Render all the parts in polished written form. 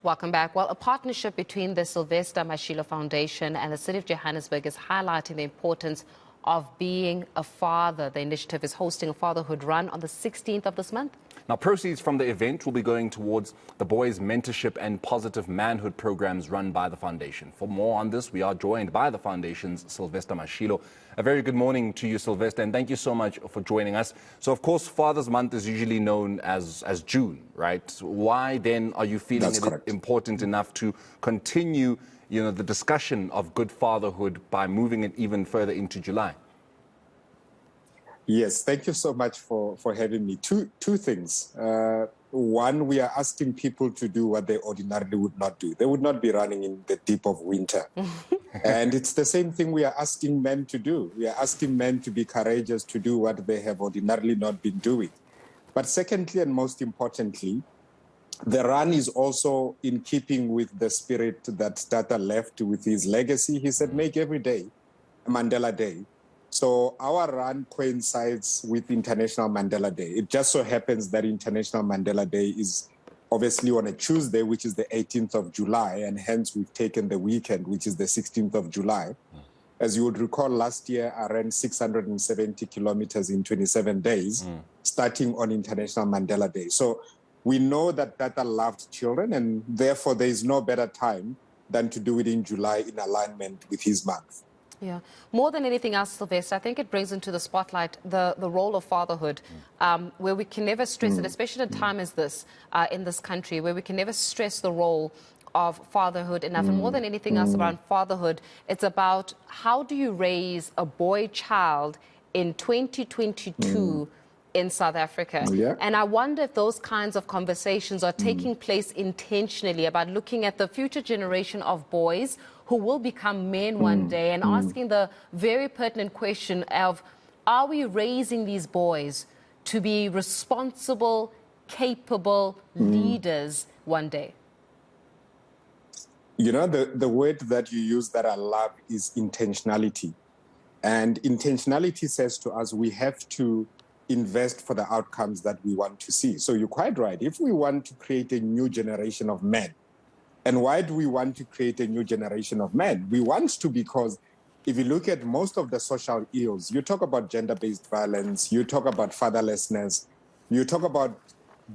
Welcome back. Well, a partnership between the Sylvester Mashilo Foundation and the City of Johannesburg is highlighting the importance of being a father. The initiative is hosting a Fatherhood Run on the 16th of this month. Now, proceeds from the event will be going towards the boys' mentorship and positive manhood programs run by the foundation. For more on this, we are joined by the foundation's Sylvester Mashilo. A very good morning to you, Sylvester, and thank you so much for joining us. So, of course, Father's Month is usually known as June, right? Why then are you feeling it important enough to continue, the discussion of good fatherhood by moving it even further into July? Yes, thank you so much for having me. Two things. One, we are asking people to do what they ordinarily would not do. They would not be running in the deep of winter. And it's the same thing we are asking men to do. We are asking men to be courageous to do what they have ordinarily not been doing. But secondly, and most importantly, the run is also in keeping with the spirit that Tata left with his legacy. He said, make every day a Mandela Day. So our run coincides with International Mandela Day. It just so happens that International Mandela Day is obviously on a Tuesday, which is the 18th of July, and hence we've taken the weekend, which is the 16th of July. As you would recall, last year I ran 670 kilometers in 27 days, starting on International Mandela Day. So we know that Tata loved children, and therefore there is no better time than to do it in July in alignment with his month. Yeah. More than anything else, Sylvester, I think it brings into the spotlight the role of fatherhood, where we can never stress it, especially at a time as this in this country, where we can never stress the role of fatherhood enough. And more than anything else around fatherhood, it's about how do you raise a boy child in 2022 in South Africa. Yeah. And I wonder if those kinds of conversations are taking place intentionally about looking at the future generation of boys who will become men one day and asking the very pertinent question of, are we raising these boys to be responsible, capable leaders one day? You know, the word that you use that I love is intentionality. And intentionality says to us, we have to invest for the outcomes that we want to see. So you're quite right. If we want to create a new generation of men, and why do we want to create a new generation of men? We want to because if you look at most of the social ills, you talk about gender-based violence, you talk about fatherlessness, you talk about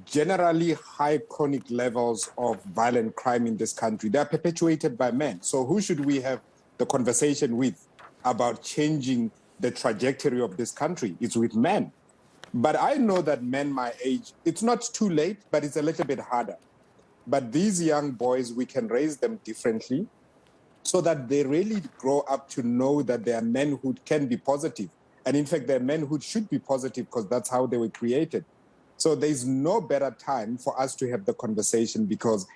generally high chronic levels of violent crime in this country. They are perpetuated by men. So who should we have the conversation with about changing the trajectory of this country? It's with men. But I know that men my age, it's not too late, but it's a little bit harder. But these young boys, we can raise them differently so that they really grow up to know that their manhood can be positive. And in fact, their manhood should be positive because that's how they were created. So there's no better time for us to have the conversation, because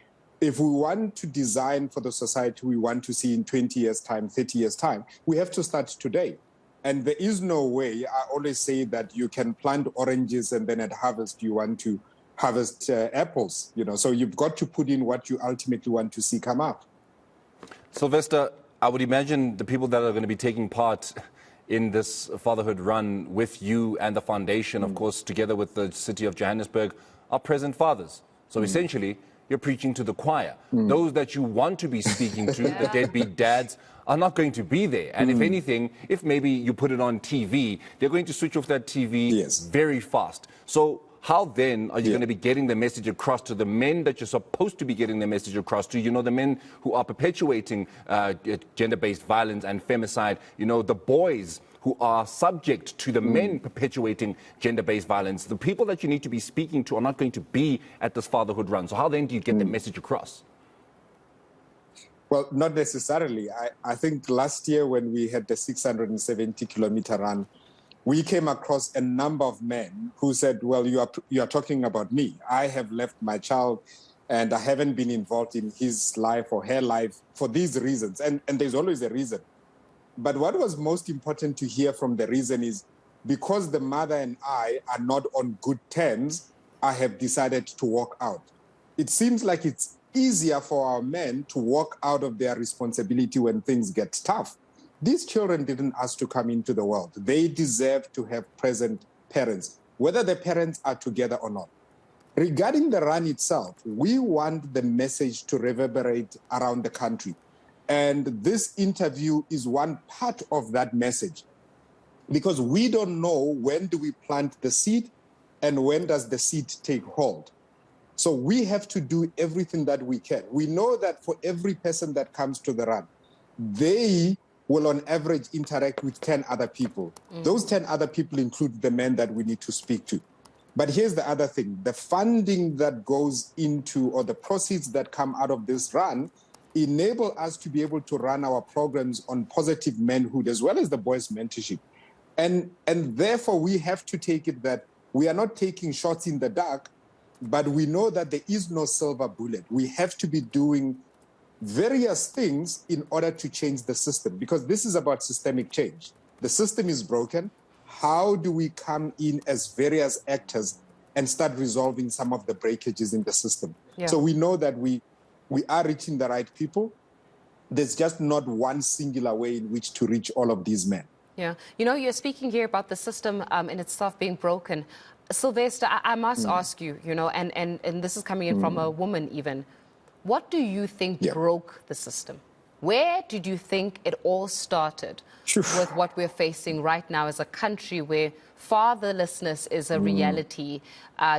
if we want to design for the society we want to see in 20 years' time, 30 years' time, we have to start today. And there is no way, I always say that you can plant oranges and then at harvest you want to harvest apples, so you've got to put in what you ultimately want to see come up. Sylvester, I would imagine the people that are going to be taking part in this Fatherhood Run with you and the foundation, of course, together with the City of Johannesburg, are present fathers. So essentially, you're preaching to the choir. Those that you want to be speaking to, the deadbeat dads, are not going to be there. And if anything, if maybe you put it on TV, they're going to switch off that TV very fast. So how then are you going to be getting the message across to the men that you're supposed to be getting the message across to? The men who are perpetuating gender-based violence and femicide, the boys who are subject to the men perpetuating gender-based violence. The people that you need to be speaking to are not going to be at this Fatherhood Run. So how then do you get the message across? Well, not necessarily. I think last year when we had the 670-kilometer run, we came across a number of men who said, well, you are talking about me. I have left my child and I haven't been involved in his life or her life for these reasons. And there's always a reason. But what was most important to hear from the reason is, because the mother and I are not on good terms, I have decided to walk out. It seems like it's easier for our men to walk out of their responsibility when things get tough. These children didn't ask to come into the world. They deserve to have present parents, whether the parents are together or not. Regarding the run itself, we want the message to reverberate around the country. And this interview is one part of that message, because we don't know when do we plant the seed and when does the seed take hold. So we have to do everything that we can. We know that for every person that comes to the run, they will on average interact with 10 other people. Those 10 other people include the men that we need to speak to. But here's the other thing. The funding that goes into, or the proceeds that come out of this run, enable us to be able to run our programs on positive manhood as well as the boys' mentorship. And therefore, we have to take it that we are not taking shots in the dark, but we know that there is no silver bullet. We have to be doing various things in order to change the system, because this is about systemic change. The system is broken. How do we come in as various actors and start resolving some of the breakages in the system? Yeah. So we know that we are reaching the right people. There's just not one singular way in which to reach all of these men. Yeah. You know, you're speaking here about the system in itself being broken. Sylvester, I must ask you, you know, and this is coming in from a woman even, what do you think broke the system? Where did you think it all started with what we're facing right now as a country where fatherlessness is a reality,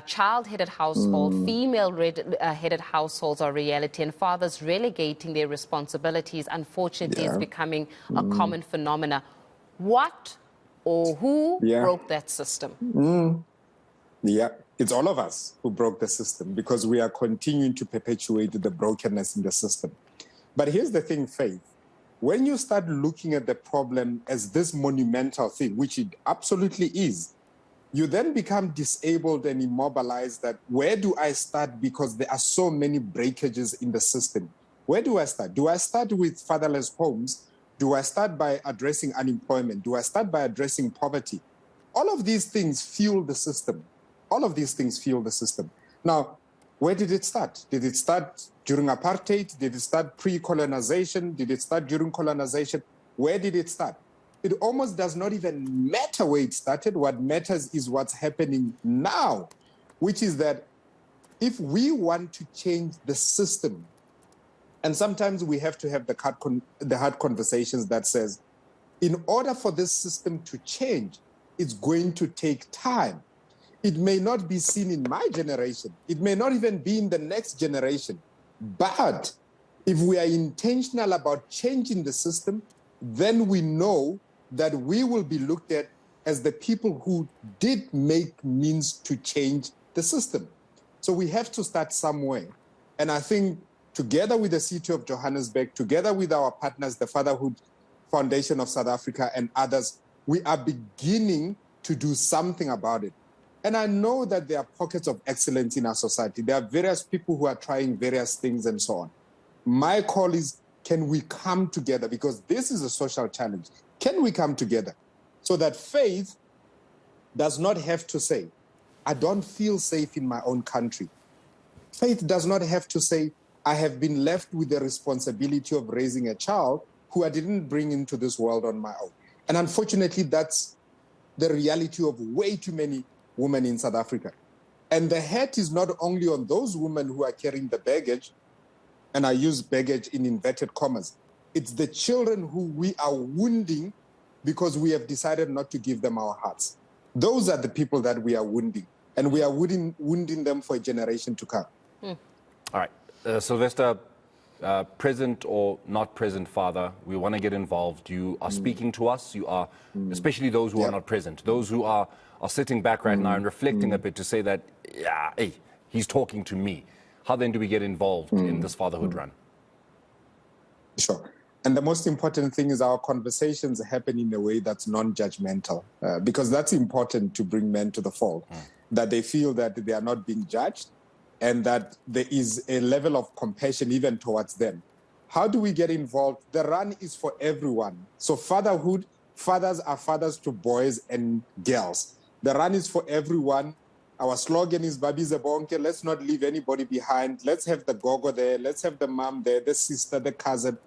child-headed household, female-headed households are reality, and fathers relegating their responsibilities, unfortunately, is becoming a common phenomena. What or who broke that system? Yeah, it's all of us who broke the system, because we are continuing to perpetuate the brokenness in the system. But here's the thing, Faith. When you start looking at the problem as this monumental thing, which it absolutely is, you then become disabled and immobilized that where do I start, because there are so many breakages in the system. Where do I start? Do I start with fatherless homes? Do I start by addressing unemployment? Do I start by addressing poverty? All of these things fuel the system. All of these things fuel the system. Now, where did it start? Did it start during apartheid? Did it start pre-colonization? Did it start during colonization? Where did it start? It almost does not even matter where it started. What matters is what's happening now, which is that if we want to change the system, and sometimes we have to have the hard conversations that says, in order for this system to change, it's going to take time. It may not be seen in my generation. It may not even be in the next generation. But if we are intentional about changing the system, then we know that we will be looked at as the people who did make means to change the system. So we have to start somewhere. And I think together with the City of Johannesburg, together with our partners, the Fatherhood Foundation of South Africa and others, we are beginning to do something about it. And I know that there are pockets of excellence in our society. There are various people who are trying various things and so on. My call is, can we come together? Because this is a social challenge. Can we come together so that Faith does not have to say, I don't feel safe in my own country. Faith does not have to say, I have been left with the responsibility of raising a child who I didn't bring into this world on my own. And unfortunately, that's the reality of way too many women in South Africa. And the hurt is not only on those women who are carrying the baggage, and I use baggage in inverted commas, it's the children who we are wounding because we have decided not to give them our hearts. Those are the people that we are wounding, and we are wounding them for a generation to come. All right. Sylvester, present or not present father, we want to get involved. You are speaking to us. You are, especially those who are not present, those who are sitting back right now and reflecting a bit to say that, yeah, hey, he's talking to me. How then do we get involved in this fatherhood run? Sure. And the most important thing is our conversations happen in a way that's non-judgmental, because that's important to bring men to the fold, that they feel that they are not being judged and that there is a level of compassion even towards them. How do we get involved? The run is for everyone. So fatherhood, fathers are fathers to boys and girls. The run is for everyone. Our slogan is Babize Bonke. Let's not leave anybody behind. Let's have the gogo there. Let's have the mom there, the sister, the cousin.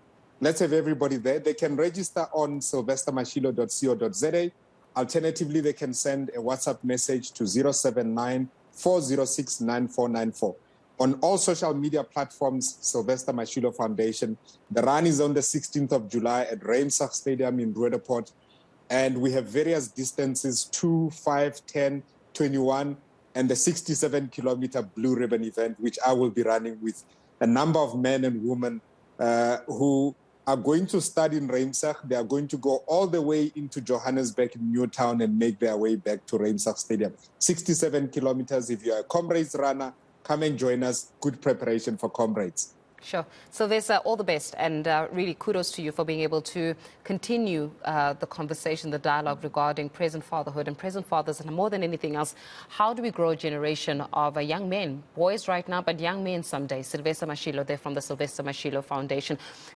Let's have everybody there. They can register on sylvestermashilo.co.za. Alternatively, they can send a WhatsApp message to 079 406-9494. On all social media platforms, Sylvester Mashilo Foundation. The run is on the 16th of July at Ramsar Stadium in Roodepoort. And we have various distances, 2, 5, 10, 21, and the 67-kilometer Blue Ribbon event, which I will be running with a number of men and women who are going to start in Ramsar. They are going to go all the way into Johannesburg, Newtown, and make their way back to Ramsar Stadium. 67 kilometers. If you're a Comrades runner, come and join us. Good preparation for Comrades. Sure. Sylvester, all the best, and really kudos to you for being able to continue the conversation, the dialogue regarding present fatherhood and present fathers, and more than anything else, how do we grow a generation of young men, boys right now, but young men someday? Sylvester Mashilo there from the Sylvester Mashilo Foundation.